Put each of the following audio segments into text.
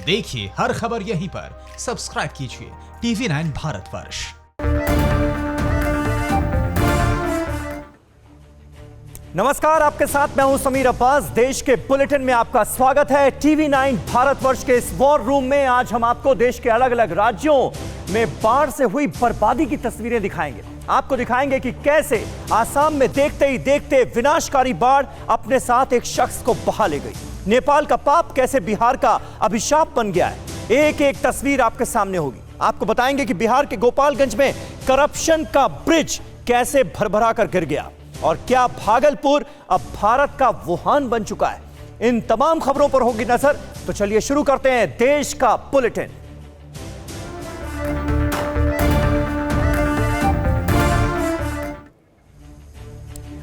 देखिए हर खबर यहीं पर। सब्सक्राइब कीजिए TV9 भारतवर्ष। नमस्कार, आपके साथ मैं हूं समीर अब्बास। देश के बुलेटिन में आपका स्वागत है। TV9 भारतवर्ष के इस वॉर रूम में आज हम आपको देश के अलग अलग राज्यों में बाढ़ से हुई बर्बादी की तस्वीरें दिखाएंगे। आपको दिखाएंगे कि कैसे आसाम में देखते ही देखते विनाशकारी बाढ़ अपने साथ एक शख्स को बहा ले गई। नेपाल का पाप कैसे बिहार का अभिशाप बन गया है। एक एक तस्वीर आपके सामने होगी। आपको बताएंगे कि बिहार के गोपालगंज में करप्शन का ब्रिज कैसे भरभरा कर गिर गया और क्या भागलपुर अब भारत का वुहान बन चुका है। इन तमाम खबरों पर होगी नजर। तो चलिए शुरू करते हैं देश का बुलेटिन।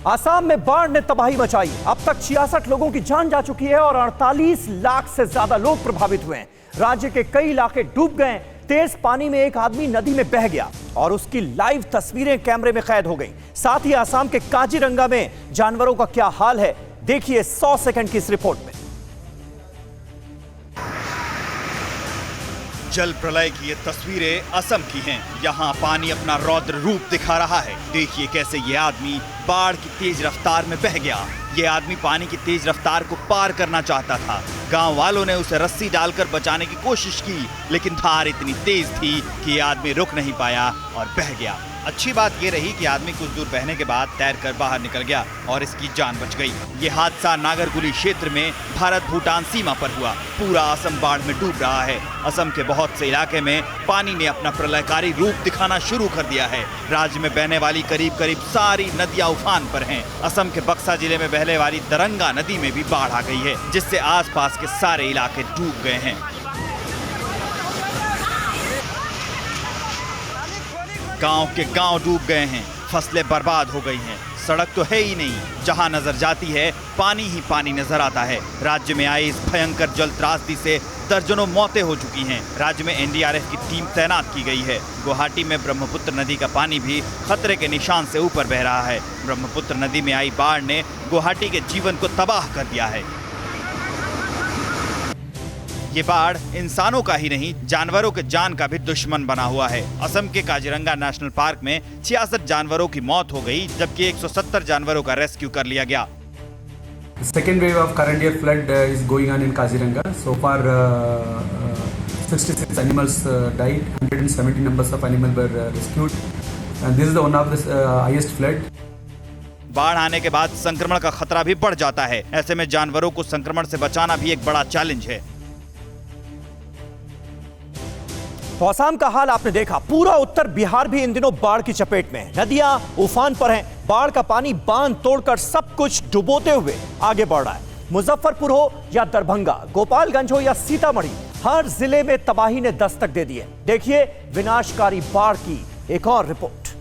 आसाम में बाढ़ ने तबाही मचाई। अब तक 66 लोगों की जान जा चुकी है और 48 लाख से ज्यादा लोग प्रभावित हुए हैं। राज्य के कई इलाके डूब गए। तेज पानी में एक आदमी नदी में बह गया और उसकी लाइव तस्वीरें कैमरे में कैद हो गईं। साथ ही आसाम के काजीरंगा में जानवरों का क्या हाल है, देखिए 100 सेकंड की इस रिपोर्ट में। जल प्रलय की ये तस्वीरें असम की हैं। यहाँ पानी अपना रौद्र रूप दिखा रहा है। देखिए कैसे ये आदमी बाढ़ की तेज रफ्तार में बह गया। ये आदमी पानी की तेज रफ्तार को पार करना चाहता था। गांव वालों ने उसे रस्सी डालकर बचाने की कोशिश की, लेकिन धार इतनी तेज थी कि ये आदमी रुक नहीं पाया और बह गया। अच्छी बात ये रही कि आदमी कुछ दूर बहने के बाद तैरकर बाहर निकल गया और इसकी जान बच गई। ये हादसा नागरगुली क्षेत्र में भारत भूटान सीमा पर हुआ। पूरा असम बाढ़ में डूब रहा है। असम के बहुत से इलाके में पानी ने अपना प्रलयकारी रूप दिखाना शुरू कर दिया है। राज्य में बहने वाली करीब सारी नदियां उफान पर हैं। असम के बक्सा जिले में बहने वाली दरंगा नदी में भी बाढ़ आ गई है, जिससे आसपास के सारे इलाके डूब गए हैं। गांव के गांव डूब गए हैं। फसलें बर्बाद हो गई हैं। सड़क तो है ही नहीं। जहां नजर जाती है पानी ही पानी नजर आता है। राज्य में आई इस भयंकर जल त्रासदी से दर्जनों मौतें हो चुकी हैं। राज्य में NDRF की टीम तैनात की गई है। गुवाहाटी में ब्रह्मपुत्र नदी का पानी भी खतरे के निशान से ऊपर बह रहा है। ब्रह्मपुत्र नदी में आई बाढ़ ने गुवाहाटी के जीवन को तबाह कर दिया है। ये बाढ़ इंसानों का ही नहीं, जानवरों के जान का भी दुश्मन बना हुआ है। असम के काजीरंगा नेशनल पार्क में 66 जानवरों की मौत हो गई, जबकि 170 जानवरों का रेस्क्यू कर लिया गया। Second wave of current year flood is going on in Kaziranga. So far, 66 animals died. 170 numbers of animals were rescued. And this is the one of the highest flood. बाढ़ आने के बाद संक्रमण का खतरा भी बढ़ जाता है। ऐसे में जानवरों को संक्रमण से बचाना भी एक बड़ा चैलेंज है। तो आसाम का हाल आपने देखा। पूरा उत्तर बिहार भी इन दिनों बाढ़ की चपेट में है। नदियां उफान पर हैं। बाढ़ का पानी बांध तोड़कर सब कुछ डुबोते हुए आगे बढ़ रहा है। मुजफ्फरपुर हो या दरभंगा, गोपालगंज हो या सीतामढ़ी, हर जिले में तबाही ने दस्तक दे दी है। देखिए विनाशकारी बाढ़ की एक और रिपोर्ट।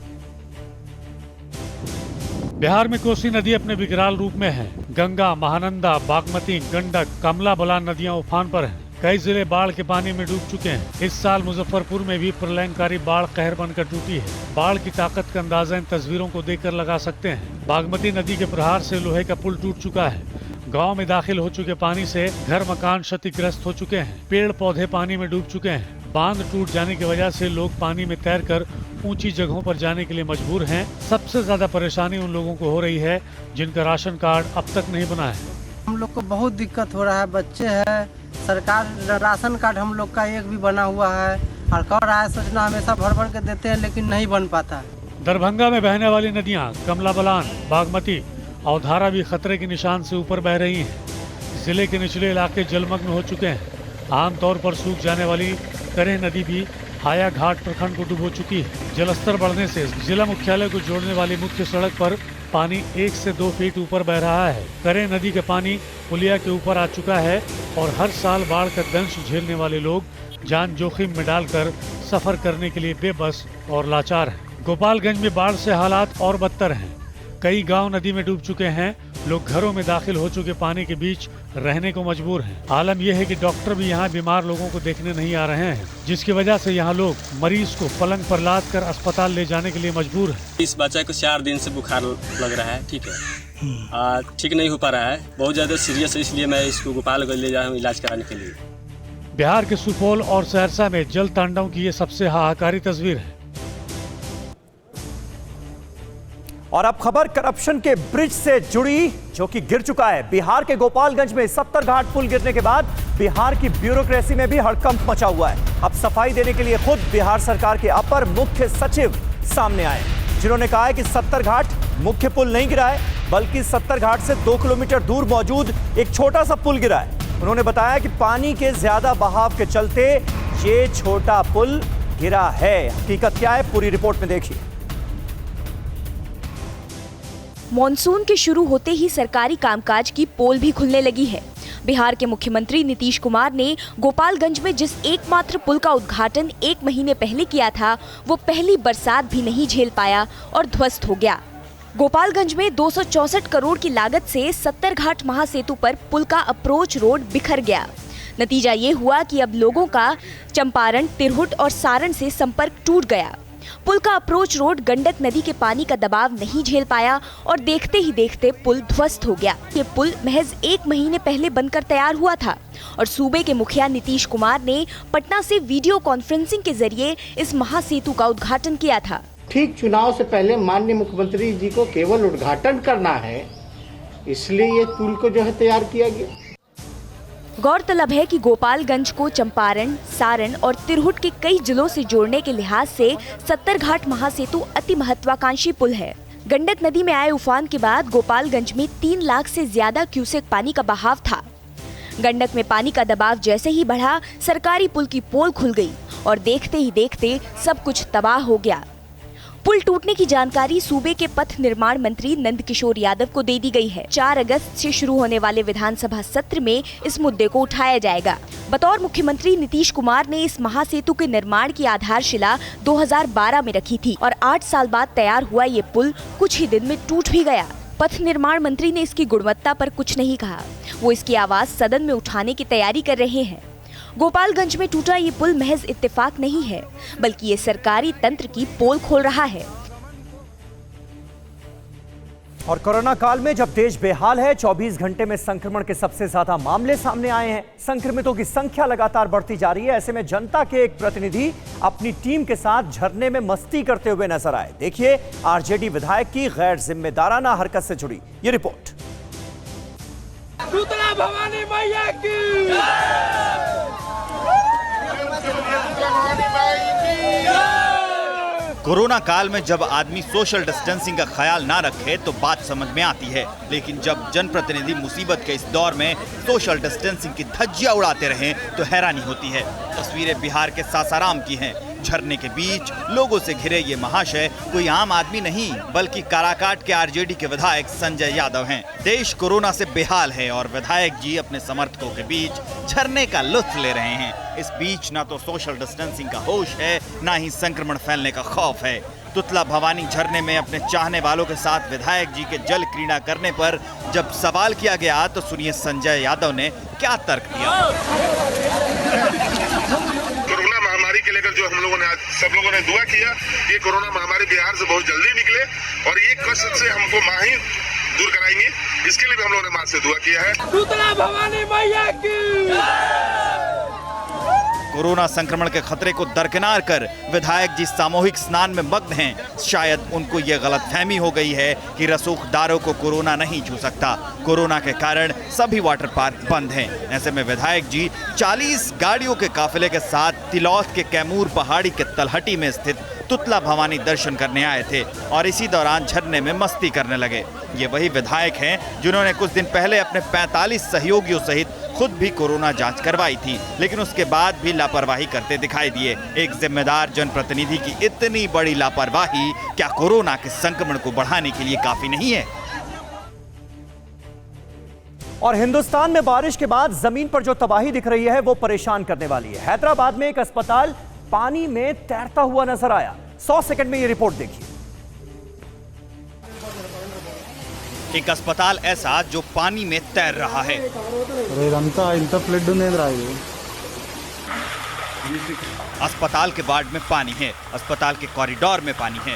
बिहार में कोसी नदी अपने विकराल रूप में है। गंगा, महानंदा, बागमती, गंडक, कमला बलान नदियां उफान पर हैं। कई जिले बाढ़ के पानी में डूब चुके हैं। इस साल मुजफ्फरपुर में भी प्रलयंकारी बाढ़ कहर बनकर टूटी है। बाढ़ की ताकत का अंदाजा इन तस्वीरों को देखकर लगा सकते हैं। बागमती नदी के प्रहार से लोहे का पुल टूट चुका है। गांव में दाखिल हो चुके पानी से घर मकान क्षतिग्रस्त हो चुके हैं। पेड़ पौधे पानी में डूब चुके हैं। बांध टूट जाने की वजह से लोग पानी में तैरकर ऊंची जगहों पर जाने के लिए मजबूर हैं। सबसे ज्यादा परेशानी उन लोगों को हो रही है जिनका राशन कार्ड अब तक नहीं बना है। हम लोग को बहुत दिक्कत हो रहा है। बच्चे हैं, सरकार राशन कार्ड हम लोग का एक भी बना हुआ है और कह रहा है सूचना हमेशा भर भर के देते हैं, लेकिन नहीं बन पाता। दरभंगा में बहने वाली नदियां कमला बलान, बागमती और धारा भी खतरे के निशान से ऊपर बह रही हैं। जिले के निचले इलाके जलमग्न हो चुके हैं। आमतौर पर सूख जाने वाली करेह नदी भी हाया घाट प्रखंड को डुबो चुकी है। जलस्तर बढ़ने से जिला मुख्यालय को जोड़ने वाली मुख्य सड़क पर पानी 1 से 2 फीट ऊपर बह रहा है। करेह नदी का पानी पुलिया के ऊपर आ चुका है और हर साल बाढ़ का दंश झेलने वाले लोग जान जोखिम में डालकर सफर करने के लिए बेबस और लाचार हैं। गोपालगंज में बाढ़ से हालात और बदतर हैं। कई गांव नदी में डूब चुके हैं। लोग घरों में दाखिल हो चुके पानी के बीच रहने को मजबूर हैं। आलम यह है कि डॉक्टर भी यहाँ बीमार लोगों को देखने नहीं आ रहे हैं, जिसकी वजह से यहाँ लोग मरीज को पलंग पर लाद कर अस्पताल ले जाने के लिए मजबूर हैं। इस बच्चे को 4 दिन से बुखार लग रहा है, ठीक है, ठीक नहीं हो पा रहा है, बहुत ज़्यादा सीरियस है, इसलिए मैं इसको गोपालगंज ले जा रहा हूँ इलाज कराने के लिए। बिहार के सुपौल और सहरसा में जल तांडव की ये सबसे हाहाकारी तस्वीर है। और अब खबर करप्शन के ब्रिज से जुड़ी, जो कि गिर चुका है। बिहार के गोपालगंज में 70 घाट पुल गिरने के बाद बिहार की ब्यूरोक्रेसी में भी हड़कंप मचा हुआ है। अब सफाई देने के लिए खुद बिहार सरकार के अपर मुख्य सचिव सामने आए, जिन्होंने कहा है कि 70 घाट मुख्य पुल नहीं गिरा है, बल्कि 70 घाट से 2 किलोमीटर दूर मौजूद एक छोटा सा पुल गिरा है। उन्होंने बताया कि पानी के ज्यादा बहाव के चलते ये छोटा पुल गिरा है। हकीकत क्या है, पूरी रिपोर्ट में देखिए। मॉनसून के शुरू होते ही सरकारी कामकाज की पोल भी खुलने लगी है। बिहार के मुख्यमंत्री नीतीश कुमार ने गोपालगंज में जिस एकमात्र पुल का उद्घाटन 1 महीने पहले किया था, वो पहली बरसात भी नहीं झेल पाया और ध्वस्त हो गया। गोपालगंज में 264 करोड़ की लागत से 70 घाट महासेतु पर पुल का अप्रोच रोड बिखर गया। नतीजा ये हुआ कि अब लोगों का चंपारण, तिरहुट और सारण से संपर्क टूट गया। पुल का अप्रोच रोड गंडक नदी के पानी का दबाव नहीं झेल पाया और देखते ही देखते पुल ध्वस्त हो गया। ये पुल महज 1 महीने पहले बनकर तैयार हुआ था और सूबे के मुखिया नीतीश कुमार ने पटना से वीडियो कॉन्फ्रेंसिंग के जरिए इस महासेतु का उद्घाटन किया था। ठीक चुनाव से पहले माननीय मुख्यमंत्री जी को केवल उद्घाटन करना है, इसलिए ये पुल को जो है तैयार किया गया। गौरतलब है कि गोपालगंज को चंपारण, सारण और तिरहुट के कई जिलों से जोड़ने के लिहाज से 70 घाट महासेतु अति महत्वाकांक्षी पुल है। गंडक नदी में आए उफान के बाद गोपालगंज में 3 लाख से ज्यादा क्यूसेक पानी का बहाव था। गंडक में पानी का दबाव जैसे ही बढ़ा, सरकारी पुल की पोल खुल गई और देखते ही देखते सब कुछ तबाह हो गया। पुल टूटने की जानकारी सूबे के पथ निर्माण मंत्री नंदकिशोर यादव को दे दी गई है। 4 अगस्त से शुरू होने वाले विधानसभा सत्र में इस मुद्दे को उठाया जाएगा। बतौर मुख्यमंत्री नीतीश कुमार ने इस महासेतु के निर्माण की आधारशिला 2012 में रखी थी और 8 साल बाद तैयार हुआ ये पुल कुछ ही दिन में टूट भी गया। पथ निर्माण मंत्री ने इसकी गुणवत्ता पर कुछ नहीं कहा। वो इसकी आवाज सदन में उठाने की तैयारी कर रहे हैं। गोपालगंज में टूटा ये पुल महज इत्तेफाक नहीं है, बल्कि ये सरकारी तंत्र की पोल खोल रहा है। और कोरोना काल में जब देश बेहाल है, 24 घंटे में संक्रमण के सबसे ज्यादा मामले सामने आए हैं। संक्रमितों की संख्या लगातार बढ़ती जा रही है। ऐसे में जनता के एक प्रतिनिधि अपनी टीम के साथ झरने में मस्ती करते हुए नजर आए। देखिए आरजेडी विधायक की गैर जिम्मेदाराना हरकत से जुड़ी ये रिपोर्ट। भवानी मैया की कोरोना काल में जब आदमी सोशल डिस्टेंसिंग का ख्याल ना रखे तो बात समझ में आती है, लेकिन जब जनप्रतिनिधि मुसीबत के इस दौर में सोशल डिस्टेंसिंग की धज्जियां उड़ाते रहें तो हैरानी होती है। तस्वीरें बिहार के सासाराम की हैं। झरने के बीच लोगों से घिरे ये महाशय कोई आम आदमी नहीं, बल्कि काराकाट के आरजेडी के विधायक संजय यादव हैं। देश कोरोना से बेहाल है और विधायक जी अपने समर्थकों के बीच झरने का लुत्फ ले रहे हैं। इस बीच ना तो सोशल डिस्टेंसिंग का होश है, ना ही संक्रमण फैलने का खौफ है। तुतला भवानी झरने में अपने चाहने वालों के साथ विधायक जी के जल क्रीड़ा करने पर जब सवाल किया गया तो सुनिए संजय यादव ने क्या तर्क दिया। कोरोना महामारी के लेकर जो हम लोगों ने आज सब लोगों ने दुआ किया, ये कोरोना महामारी बिहार से बहुत जल्दी निकले और ये कष्ट से हमको माँ ही दूर कराएंगे, इसके लिए भी हम लोगों ने माँ से दुआ किया है। तुतला भवानी मैया की। कोरोना संक्रमण के खतरे को दरकिनार कर विधायक जी सामूहिक स्नान में मग्न हैं। शायद उनको ये गलतफहमी हो गई है कि रसूखदारों को कोरोना नहीं छू सकता। कोरोना के कारण सभी वाटर पार्क बंद हैं। ऐसे में विधायक जी 40 गाड़ियों के काफिले के साथ तिलौथ के कैमूर पहाड़ी के तलहटी में स्थित तुतला भवानी दर्शन करने आए थे और इसी दौरान झरने में मस्ती करने लगे। ये वही विधायक हैं जिन्होंने कुछ दिन पहले अपने 45 सहयोगियों सहित खुद भी कोरोना जांच करवाई थी, लेकिन उसके बाद भी लापरवाही करते दिखाई दिए। एक जिम्मेदार जनप्रतिनिधि की इतनी बड़ी लापरवाही क्या कोरोना के संक्रमण को बढ़ाने के लिए काफी नहीं है? और हिंदुस्तान में बारिश के बाद जमीन पर जो तबाही दिख रही है वो परेशान करने वाली है। हैदराबाद में एक अस्पताल पानी में तैरता हुआ नजर आया। 100 सेकंड में ये रिपोर्ट देखिए। एक अस्पताल ऐसा जो पानी में तैर रहा है। अस्पताल के वार्ड में पानी है, अस्पताल के कॉरिडोर में पानी है।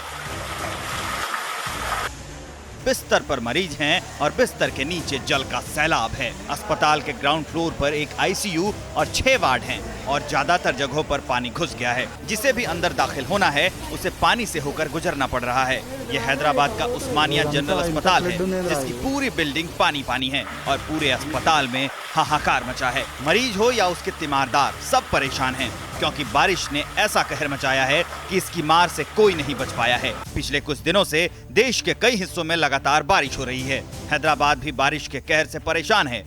बिस्तर पर मरीज हैं और बिस्तर के नीचे जल का सैलाब है। अस्पताल के ग्राउंड फ्लोर पर एक आईसीयू और 6 वार्ड हैं और ज्यादातर जगहों पर पानी घुस गया है। जिसे भी अंदर दाखिल होना है उसे पानी से होकर गुजरना पड़ रहा है। ये हैदराबाद का उस्मानिया जनरल अस्पताल है जिसकी पूरी बिल्डिंग पानी पानी है और पूरे अस्पताल में हाहाकार मचा है। मरीज हो या उसके तीमारदार सब परेशान हैं क्योंकि बारिश ने ऐसा कहर मचाया है कि इसकी मार से कोई नहीं बच पाया है। पिछले कुछ दिनों से देश के कई हिस्सों में लगातार बारिश हो रही है। हैदराबाद भी बारिश के कहर से परेशान है।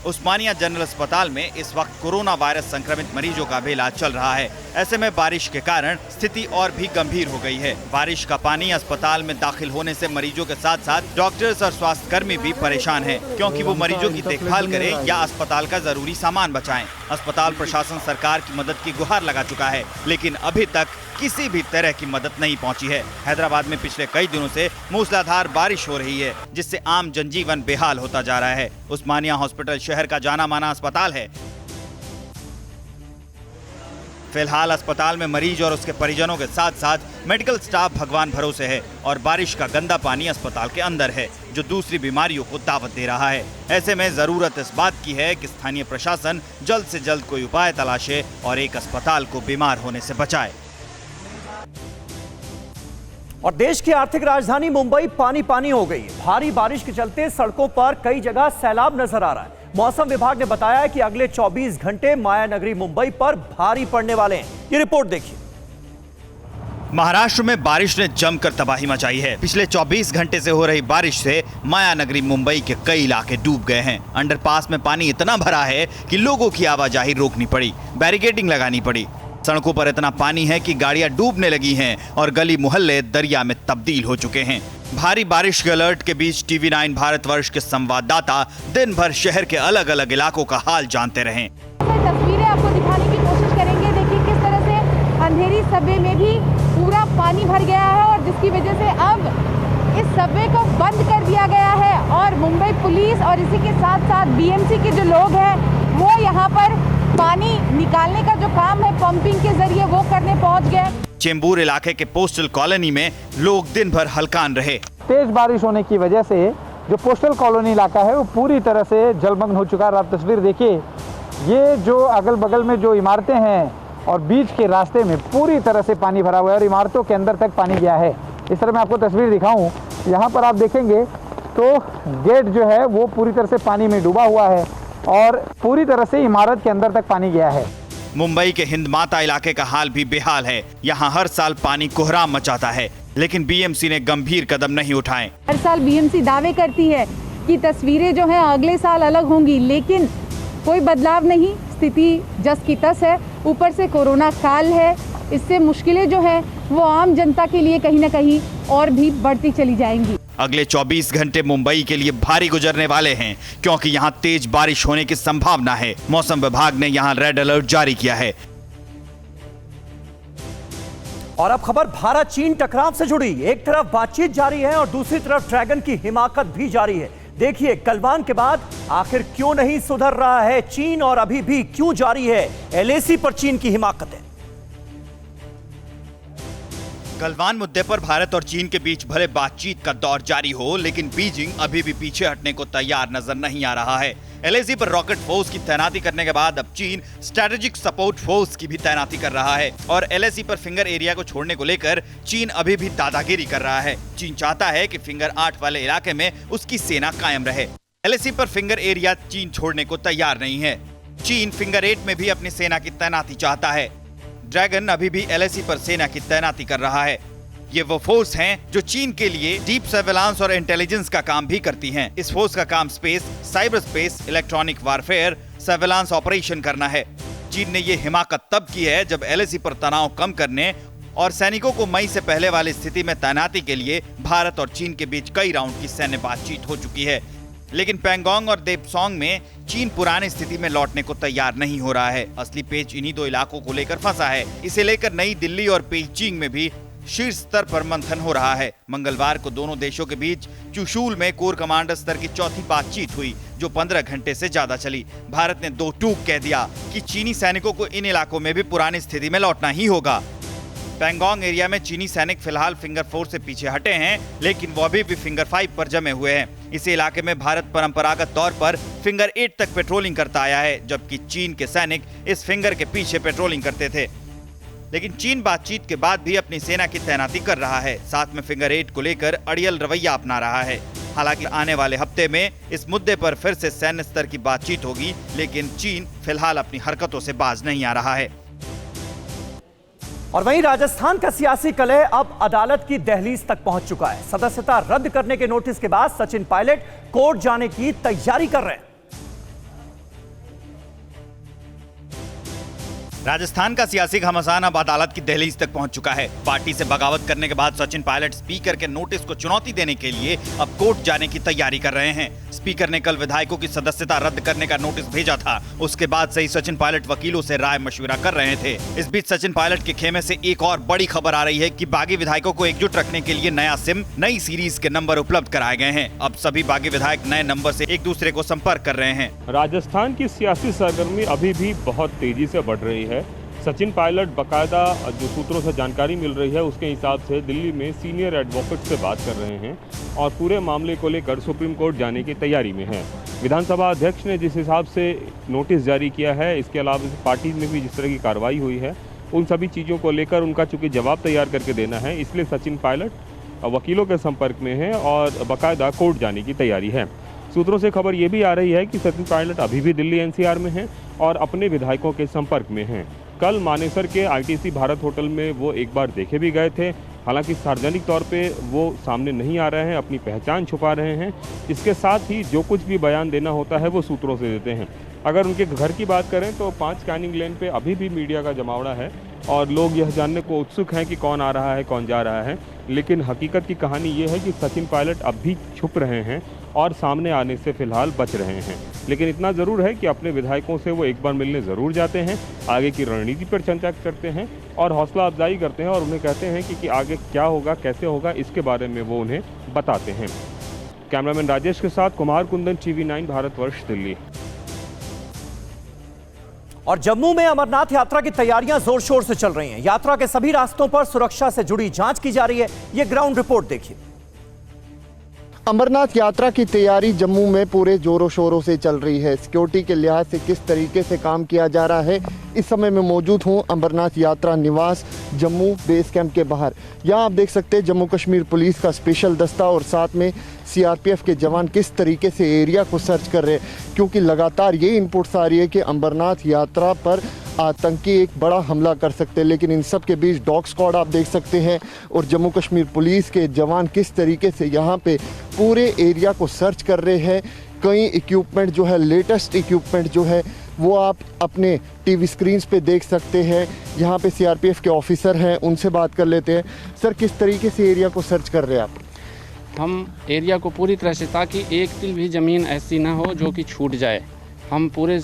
उस्मानिया जनरल अस्पताल में इस वक्त कोरोना वायरस संक्रमित मरीजों का भी इलाज चल रहा है। ऐसे में बारिश के कारण स्थिति और भी गंभीर हो गई है। बारिश का पानी अस्पताल में दाखिल होने से मरीजों के साथ साथ डॉक्टर्स और स्वास्थ्य कर्मी भी परेशान हैं, क्योंकि वो मरीजों की देखभाल करें या अस्पताल का जरूरी सामान बचाएं। अस्पताल प्रशासन सरकार की मदद की गुहार लगा चुका है, लेकिन अभी तक किसी भी तरह की मदद नहीं पहुंची है। हैदराबाद में पिछले कई दिनों से मूसलाधार बारिश हो रही है, जिससे आम जनजीवन बेहाल होता जा रहा है। उस्मानिया हॉस्पिटल शहर का जाना माना अस्पताल है। फिलहाल अस्पताल में मरीज और उसके परिजनों के साथ साथ मेडिकल स्टाफ भगवान भरोसे है और बारिश का गंदा पानी अस्पताल के अंदर है, जो दूसरी बीमारियों को दावत दे रहा है। ऐसे में जरूरत इस बात की है कि स्थानीय प्रशासन जल्द से जल्द कोई उपाय तलाशे और एक अस्पताल को बीमार होने से बचाए। और देश की आर्थिक राजधानी मुंबई पानी पानी हो गई। भारी बारिश के चलते सड़कों पर कई जगह सैलाब नजर आ रहा है। मौसम विभाग ने बताया कि अगले 24 घंटे माया नगरी मुंबई पर भारी पड़ने वाले हैं। ये रिपोर्ट देखिए। महाराष्ट्र में बारिश ने जमकर तबाही मचाई है। पिछले 24 घंटे से हो रही बारिश से माया नगरी मुंबई के कई इलाके डूब गए हैं। अंडरपास में पानी इतना भरा है कि लोगों की आवाजाही रोकनी पड़ी, बैरिकेडिंग लगानी पड़ी। सड़कों पर इतना पानी है कि गाड़ियां डूबने लगी हैं और गली मोहल्ले दरिया में तब्दील हो चुके हैं। भारी बारिश के अलर्ट के बीच टीवी 9 भारतवर्ष के संवाददाता दिन भर शहर के अलग अलग इलाकों का हाल जानते रहे। तस्वीरें आपको दिखाने की कोशिश करेंगे। देखिए किस तरह से अंधेरी सबवे में भी पूरा पानी भर गया है और जिसकी वजह से अब इस सबवे को बंद कर दिया गया है और मुंबई पुलिस और इसी के साथ साथ बीएमसी के जो लोग हैं वो यहाँ पर पानी निकालने का जो काम है पंपिंग के जरिए वो करने पहुंच गए। चेंबूर इलाके के पोस्टल कॉलोनी में लोग दिन भर हलकान रहे। तेज बारिश होने की वजह से जो पोस्टल कॉलोनी इलाका है वो पूरी तरह से जलमग्न हो चुका है। आप तस्वीर देखिए, ये जो अगल बगल में जो इमारतें हैं और बीच के रास्ते में पूरी तरह से पानी भरा हुआ है और इमारतों के अंदर तक पानी गया है। इस तरह मैं आपको तस्वीर दिखाऊं, यहाँ पर आप देखेंगे तो गेट जो है वो पूरी तरह से पानी में डूबा हुआ है और पूरी तरह से इमारत के अंदर तक पानी गया है। मुंबई के हिंद माता इलाके का हाल भी बेहाल है। यहाँ हर साल पानी कोहराम मचाता है, लेकिन बीएमसी ने गंभीर कदम नहीं उठाए। हर साल बीएमसी दावे करती है कि तस्वीरें जो हैं अगले साल अलग होंगी, लेकिन कोई बदलाव नहीं। स्थिति जस की तस है। ऊपर से कोरोना काल है, इससे मुश्किलें जो है वो आम जनता के लिए कहीं ना कहीं और भी बढ़ती चली जाएंगी। अगले 24 घंटे मुंबई के लिए भारी गुजरने वाले हैं, क्योंकि यहाँ तेज बारिश होने की संभावना है। मौसम विभाग ने यहाँ रेड अलर्ट जारी किया है। और अब खबर भारत चीन टकराव से जुड़ी। एक तरफ बातचीत जारी है और दूसरी तरफ ड्रैगन की हिमाकत भी जारी है। देखिए गलवान के बाद आखिर क्यों नहीं सुधर रहा है चीन और अभी भी क्यों जारी है एलएसी पर चीन की हिमाकतें। गलवान मुद्दे पर भारत और चीन के बीच भले बातचीत का दौर जारी हो, लेकिन बीजिंग अभी भी पीछे हटने को तैयार नजर नहीं आ रहा है। एलएसी पर रॉकेट फोर्स की तैनाती करने के बाद अब चीन स्ट्रेटेजिक सपोर्ट फोर्स की भी तैनाती कर रहा है और एलएसी पर फिंगर एरिया को छोड़ने को लेकर चीन अभी भी दादागिरी कर रहा है। चीन चाहता है कि फिंगर 8 वाले इलाके में उसकी सेना कायम रहे। एलएसी पर फिंगर एरिया चीन छोड़ने को तैयार नहीं है। चीन फिंगर 8 में भी अपनी सेना की तैनाती चाहता है। ड्रैगन अभी भी एलएसी पर सेना की तैनाती कर रहा है। ये वो फोर्स हैं जो चीन के लिए डीप सर्वेलांस और इंटेलिजेंस का काम भी करती हैं। इस फोर्स का काम space, cyber space, electronic warfare, surveillance operation करना है। चीन ने ये हिमाकत तब की है जब एलएसी पर तनाव कम करने और सैनिकों को मई से पहले वाली स्थिति में तैनाती के लिए भारत और चीन के बीच कई राउंड की सैन्य बातचीत हो चुकी है। लेकिन पैंगोंग और देपसोंग में चीन पुरानी स्थिति में लौटने को तैयार नहीं हो रहा है। असली पेच इन्हीं दो इलाकों को लेकर फंसा है। इसे लेकर नई दिल्ली और पेइचिंग में भी शीर्ष स्तर पर मंथन हो रहा है। मंगलवार को दोनों देशों के बीच चुशूल में कोर कमांडर स्तर की चौथी बातचीत हुई, जो 15 घंटे से ज्यादा चली। भारत ने 2 टूक कह दिया कि चीनी सैनिकों को इन इलाकों में भी पुरानी स्थिति में लौटना ही होगा। पैंगोंग एरिया में चीनी सैनिक फिलहाल फिंगर 4 से पीछे हटे हैं, लेकिन वो अभी भी फिंगर 5 पर जमे हुए हैं। इस इलाके में भारत परंपरागत तौर पर फिंगर 8 तक पेट्रोलिंग करता आया है, जबकि चीन के सैनिक इस फिंगर के पीछे पेट्रोलिंग करते थे। लेकिन चीन बातचीत के बाद भी अपनी सेना की तैनाती कर रहा है, साथ में फिंगर 8 को लेकर अड़ियल रवैया अपना रहा है। हालांकि आने वाले हफ्ते में इस मुद्दे पर फिर से सैन्य स्तर की बातचीत होगी, लेकिन चीन फिलहाल अपनी हरकतों से बाज नहीं आ रहा है। और वहीं राजस्थान का सियासी कलह अब अदालत की दहलीज तक पहुंच चुका है। सदस्यता रद्द करने के नोटिस के बाद सचिन पायलट कोर्ट जाने की तैयारी कर रहे हैं। राजस्थान का सियासी घमासान अब अदालत की दहलीज तक पहुंच चुका है। पार्टी से बगावत करने के बाद सचिन पायलट स्पीकर के नोटिस को चुनौती देने के लिए अब कोर्ट जाने की तैयारी कर रहे हैं। स्पीकर ने कल विधायकों की सदस्यता रद्द करने का नोटिस भेजा था। उसके बाद से ही सचिन पायलट वकीलों से राय मशविरा कर रहे थे। इस बीच सचिन पायलट के खेमे से एक और बड़ी खबर आ रही है कि बागी विधायकों को एकजुट रखने के लिए नया सिम, नई सीरीज के नंबर उपलब्ध कराए गए हैं। अब सभी बागी विधायक नए नंबर से एक दूसरे को संपर्क कर रहे हैं। राजस्थान की सियासी सरगर्मी अभी भी बहुत तेजी से बढ़ रही है। सचिन पायलट बकायदा जो सूत्रों से जानकारी मिल रही है उसके हिसाब से दिल्ली में सीनियर एडवोकेट से बात कर रहे हैं और पूरे मामले को लेकर सुप्रीम कोर्ट जाने की तैयारी में है। विधानसभा अध्यक्ष ने जिस हिसाब से नोटिस जारी किया है, इसके अलावा पार्टी में भी जिस तरह की कार्रवाई हुई है, उन सभी चीज़ों को लेकर उनका चूंकि जवाब तैयार करके देना है, इसलिए सचिन पायलट वकीलों के संपर्क में है और बाकायदा कोर्ट जाने की तैयारी है। सूत्रों से खबर ये भी आ रही है कि सचिन पायलट अभी भी दिल्ली एनसीआर में हैं और अपने विधायकों के संपर्क में हैं। कल मानेसर के आईटीसी भारत होटल में वो एक बार देखे भी गए थे। हालांकि सार्वजनिक तौर पे वो सामने नहीं आ रहे हैं, अपनी पहचान छुपा रहे हैं। इसके साथ ही जो कुछ भी बयान देना होता है वो सूत्रों से देते हैं। अगर उनके घर की बात करें तो 5 कैनिंग लेन पे अभी भी मीडिया का जमावड़ा है और लोग यह जानने को उत्सुक हैं कि कौन आ रहा है, कौन जा रहा है। लेकिन हकीकत की कहानी ये है कि सचिन पायलट अब भी छुप रहे हैं और सामने आने से फिलहाल बच रहे हैं। लेकिन इतना ज़रूर है कि अपने विधायकों से वो एक बार मिलने ज़रूर जाते हैं, आगे की रणनीति पर चर्चा करते हैं और हौसला अफजाई करते हैं और उन्हें कहते हैं कि आगे क्या होगा, कैसे होगा, इसके बारे में वो उन्हें बताते हैं। कैमरामैन राजेश के साथ कुमार कुंदन, TV9 भारतवर्ष, दिल्ली। और जम्मू में अमरनाथ यात्रा की तैयारियां जोर शोर से चल रही हैं। यात्रा के सभी रास्तों पर सुरक्षा से जुड़ी जांच की जा रही है। ये ग्राउंड रिपोर्ट देखिए। अमरनाथ यात्रा की तैयारी जम्मू में पूरे जोरों शोरों से चल रही है। सिक्योरिटी के लिहाज से किस तरीके से काम किया जा रहा है, इस समय मैं मौजूद हूं अमरनाथ यात्रा निवास जम्मू बेस कैंप के बाहर। यहां आप देख सकते हैं जम्मू कश्मीर पुलिस का स्पेशल दस्ता और साथ में CRPF के जवान किस तरीके से एरिया को सर्च कर रहे हैं, क्योंकि लगातार ये इनपुट्स आ रही है कि अमरनाथ यात्रा पर आतंकी एक बड़ा हमला कर सकते हैं। लेकिन इन सब के बीच डॉग स्क्वाड आप देख सकते हैं और जम्मू कश्मीर पुलिस के जवान किस तरीके से यहाँ पे पूरे एरिया को सर्च कर रहे हैं। कई इक्विपमेंट जो है, लेटेस्ट इक्विपमेंट जो है वो आप अपने TV स्क्रीन्स पे देख सकते हैं। यहाँ पे CRPF के ऑफिसर हैं, उनसे बात कर लेते हैं। सर, किस तरीके से एरिया को सर्च कर रहे हैं आप? हम एरिया को पूरी तरह से, ताकि एक तिल भी ज़मीन ऐसी ना हो जो कि छूट जाए, हम पूरे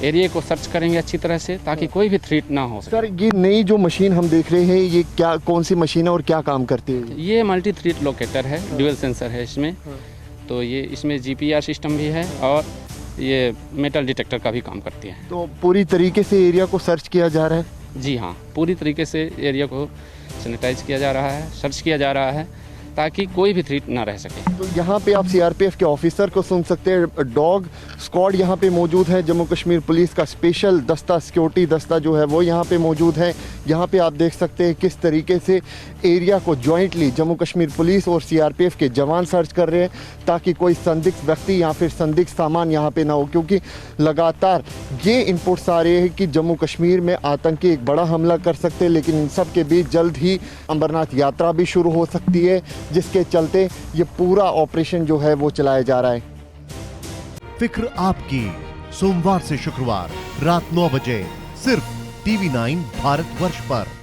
एरिया को सर्च करेंगे अच्छी तरह से ताकि कोई भी थ्रेट ना हो सके। सर, ये नई जो मशीन हम देख रहे हैं, ये क्या, कौन सी मशीन है और क्या काम करती है? ये मल्टी थ्रेट लोकेटर है, ड्यूअल सेंसर है इसमें। तो ये इसमें GPR सिस्टम भी है और ये मेटल डिटेक्टर का भी काम करती है। तो पूरी तरीके से एरिया को सर्च किया जा रहा है? जी हाँ, पूरी तरीके से एरिया को सैनिटाइज किया जा रहा है, सर्च किया जा रहा है ताकि कोई भी थ्रेट ना रह सके। तो यहाँ पे आप CRPF के ऑफिसर को सुन सकते हैं। डॉग स्क्वाड यहाँ पे मौजूद है। जम्मू कश्मीर पुलिस का स्पेशल दस्ता, सिक्योरिटी दस्ता जो है वो यहाँ पे मौजूद है। यहाँ पे आप देख सकते हैं किस तरीके से एरिया को जॉइंटली जम्मू कश्मीर पुलिस और CRPF के जवान सर्च कर रहे हैं ताकि कोई संदिग्ध व्यक्ति या फिर संदिग्ध सामान यहाँ पे ना हो, क्योंकि लगातार ये इनपुट्स आ रहे हैं कि जम्मू कश्मीर में आतंकी एक बड़ा हमला कर सकते हैं। लेकिन इन सब के बीच जल्द ही अमरनाथ यात्रा भी शुरू हो सकती है, जिसके चलते ये पूरा ऑपरेशन जो है वो चलाया जा रहा है। फिक्र आपकी, सोमवार से शुक्रवार रात 9 बजे सिर्फ TV9 भारतवर्ष पर।